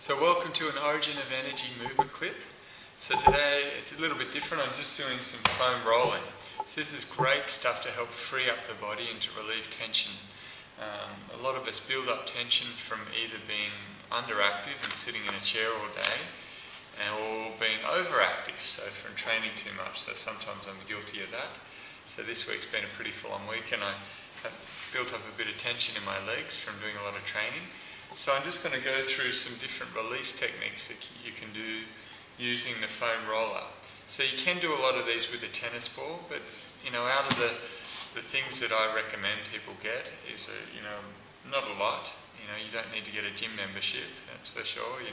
So welcome to an Origin of Energy movement clip. So today it's a little bit different. I'm just doing some foam rolling. So this is great stuff to help free up the body and to relieve tension. A lot of us build up tension from either being underactive and sitting in a chair all day or being overactive, so from training too much. So sometimes I'm guilty of that. So this week's been a pretty full-on week and I have built up a bit of tension in my legs from doing a lot of training. So I'm just going to go through some different release techniques that you can do using the foam roller. So you can do a lot of these with a tennis ball, but out of the things that I recommend people get is not a lot. You don't need to get a gym membership, that's for sure.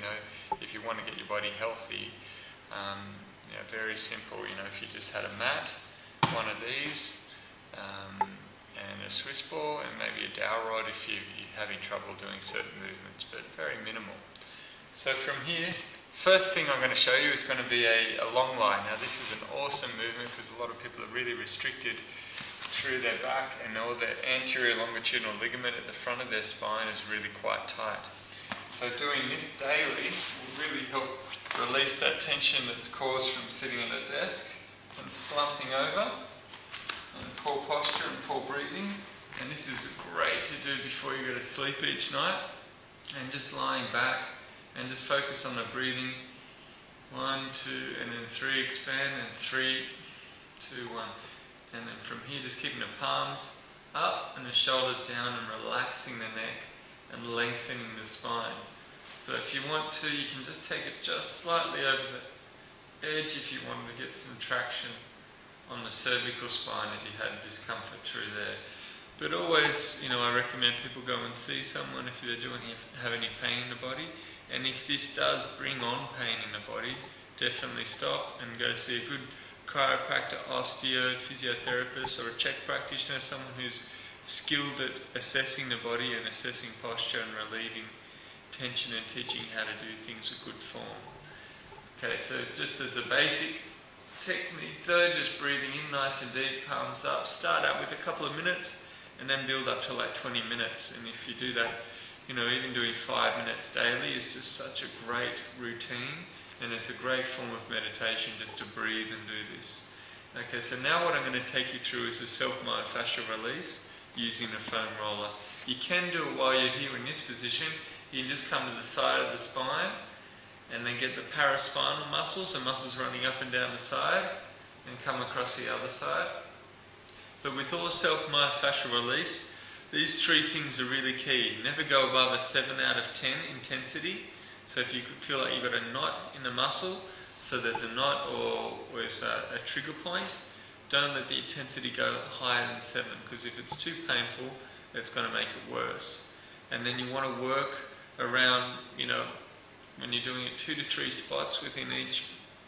If you want to get your body healthy, very simple. If you just had a mat, one of these, and a Swiss ball, and maybe a dowel rod if you're having trouble doing certain movements, but very minimal. So from here, first thing I'm going to show you is going to be a long lie. Now this is an awesome movement because a lot of people are really restricted through their back, and all the anterior longitudinal ligament at the front of their spine is really quite tight. So doing this daily will really help release that tension that's caused from sitting at a desk and slumping over, and poor posture and poor breathing. And this is great to do before you go to sleep each night, and just lying back and just focus on the breathing. 1, 2, and then 3, expand, and 3, 2, 1. And then from here just keeping the palms up and the shoulders down and relaxing the neck and lengthening the spine. So if you want to, you can just take it just slightly over the edge if you wanted to get some traction on the cervical spine if you had discomfort through there. But always, I recommend people go and see someone if they have any pain in the body. And if this does bring on pain in the body, definitely stop and go see a good chiropractor, osteo, physiotherapist, or a Czech practitioner, someone who's skilled at assessing the body and assessing posture and relieving tension and teaching how to do things with good form. Okay, so just as a basic technique though, just breathing in nice and deep, palms up. Start out with a couple of minutes and then build up to like 20 minutes. And if you do that, even doing 5 minutes daily is just such a great routine, and it's a great form of meditation just to breathe and do this. Okay, so now what I'm going to take you through is a self-myofascial release using the foam roller. You can do it while you're here in this position. You can just come to the side of the spine and then get the paraspinal muscles, the muscles running up and down the side, and come across the other side. But with all self-myofascial release, these 3 things are really key. Never go above a 7 out of 10 intensity. So if you feel like you've got a knot in the muscle, so there's a knot or there's a trigger point, don't let the intensity go higher than 7, because if it's too painful, it's going to make it worse. And then you want to work around, when you're doing it 2 to 3 spots within each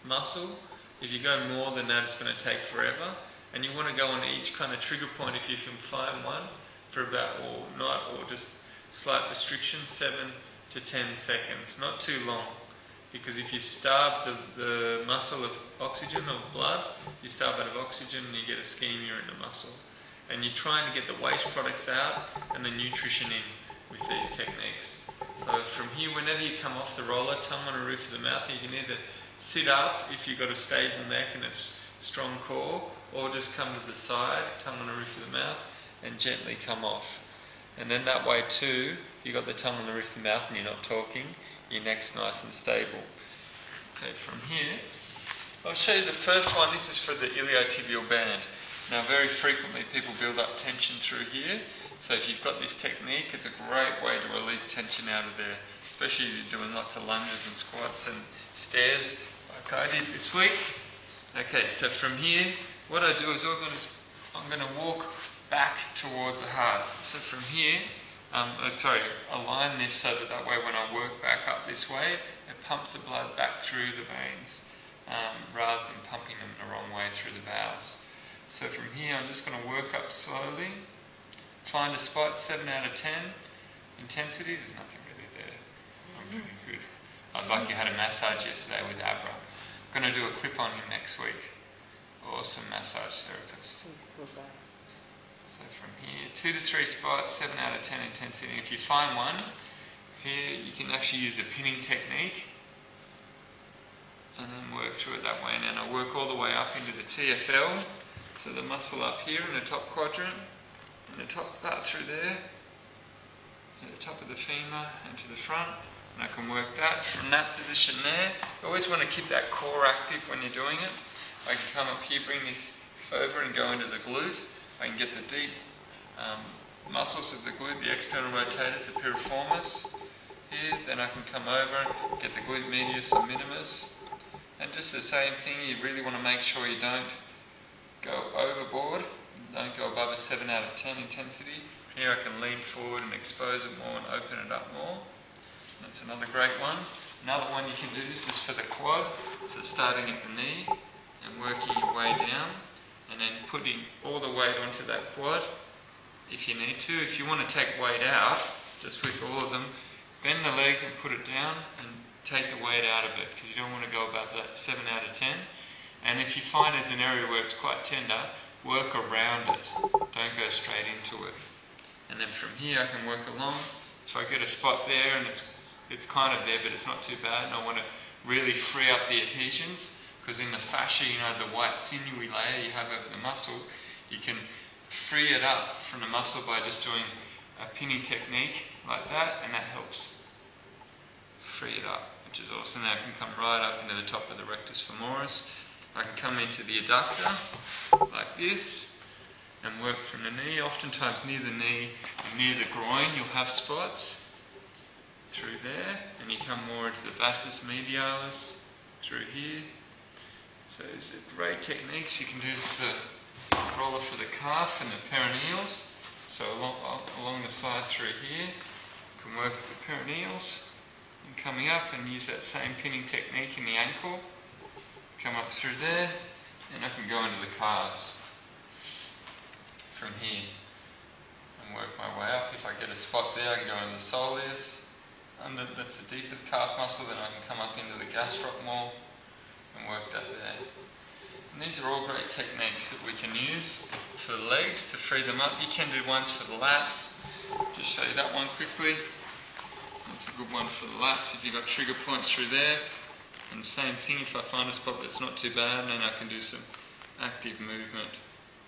muscle. If you go more than that, it's going to take forever. And you want to go on each kind of trigger point if you can find one for about, or not, or just slight restriction, 7 to 10 seconds, not too long. Because if you starve the muscle of oxygen, of blood, you starve out of oxygen and you get ischemia in the muscle. And you're trying to get the waste products out and the nutrition in with these techniques. So from here, whenever you come off the roller, tongue on the roof of the mouth, you can either sit up if you've got a stable neck and a strong core, or just come to the side, tongue on the roof of the mouth, and gently come off. And then that way too, if you've got the tongue on the roof of the mouth and you're not talking, your neck's nice and stable. Okay, from here, I'll show you the first one. This is for the iliotibial band. Now very frequently people build up tension through here. So if you've got this technique, it's a great way to release tension out of there, especially if you're doing lots of lunges and squats and stairs like I did this week. Okay, so from here, what I do is I'm going to walk back towards the heart. So from here, align this so that way when I work back up this way, it pumps the blood back through the veins rather than pumping them the wrong way through the valves. So from here, I'm just going to work up slowly. Find a spot, 7 out of 10. Intensity, there's nothing really there. I'm pretty good. I was lucky I had a massage yesterday with Abra. I'm going to do a clip on him next week. Awesome massage therapist. So from here, 2 to 3 spots, 7 out of 10 intensity. If you find one, Here you can actually use a pinning technique and then work through it that way. And then I work all the way up into the TFL, so the muscle up here in the top quadrant, and the top part through there, at the top of the femur and to the front. And I can work that from that position there. You always want to keep that core active when you're doing it. I can come up here, bring this over and go into the glute. I can get the deep muscles of the glute, the external rotators, the piriformis here. Then I can come over and get the glute medius and minimus. And just the same thing, you really want to make sure you don't go overboard. Don't go above a 7 out of 10 intensity. Here I can lean forward and expose it more and open it up more. That's another great one. Another one you can do, this is for the quad. So starting at the knee and working your way down and then putting all the weight onto that quad if you need to. If you want to take weight out, just with all of them, bend the leg and put it down and take the weight out of it, because you don't want to go above that 7 out of 10. And if you find there's an area where it's quite tender, work around it. Don't go straight into it. And then from here I can work along. If I get a spot there and it's kind of there but it's not too bad, and I want to really free up the adhesions, because in the fascia, you know, the white sinewy layer you have over the muscle, you can free it up from the muscle by just doing a pinning technique like that, and that helps free it up, which is awesome. Now I can come right up into the top of the rectus femoris. I can come into the adductor like this and work from the knee. Oftentimes near the knee and near the groin you'll have spots through there, and you come more into the vastus medialis through here. So these are great techniques. You can do the roller for the calf and the perineals. So along the side through here, you can work the perineals and coming up, and use that same pinning technique in the ankle. Come up through there, and I can go into the calves from here and work my way up. If I get a spot there, I can go into the soleus. That's the deepest calf muscle. Then I can come up into the gastroc more and work that there. And these are all great techniques that we can use for the legs to free them up. You can do ones for the lats. Just show you that one quickly. That's a good one for the lats if you've got trigger points through there. And same thing, if I find a spot that's not too bad, then I can do some active movement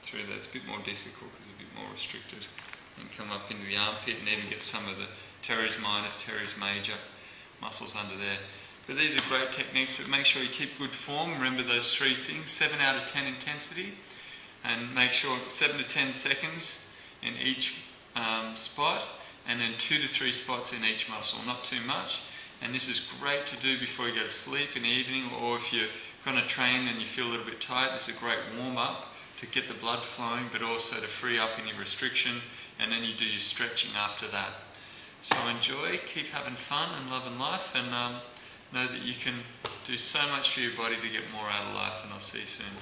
through there. It's a bit more difficult because it's a bit more restricted. And come up into the armpit and even get some of the teres minus, teres major muscles under there. But these are great techniques, but make sure you keep good form. Remember those three things: 7 out of 10 intensity, and make sure 7 to 10 seconds in each spot, and then 2 to 3 spots in each muscle, not too much. And this is great to do before you go to sleep in the evening, or if you're going to train and you feel a little bit tired, it's a great warm-up to get the blood flowing, but also to free up any restrictions, and then you do your stretching after that. So enjoy, keep having fun and loving life, and know that you can do so much for your body to get more out of life, and I'll see you soon.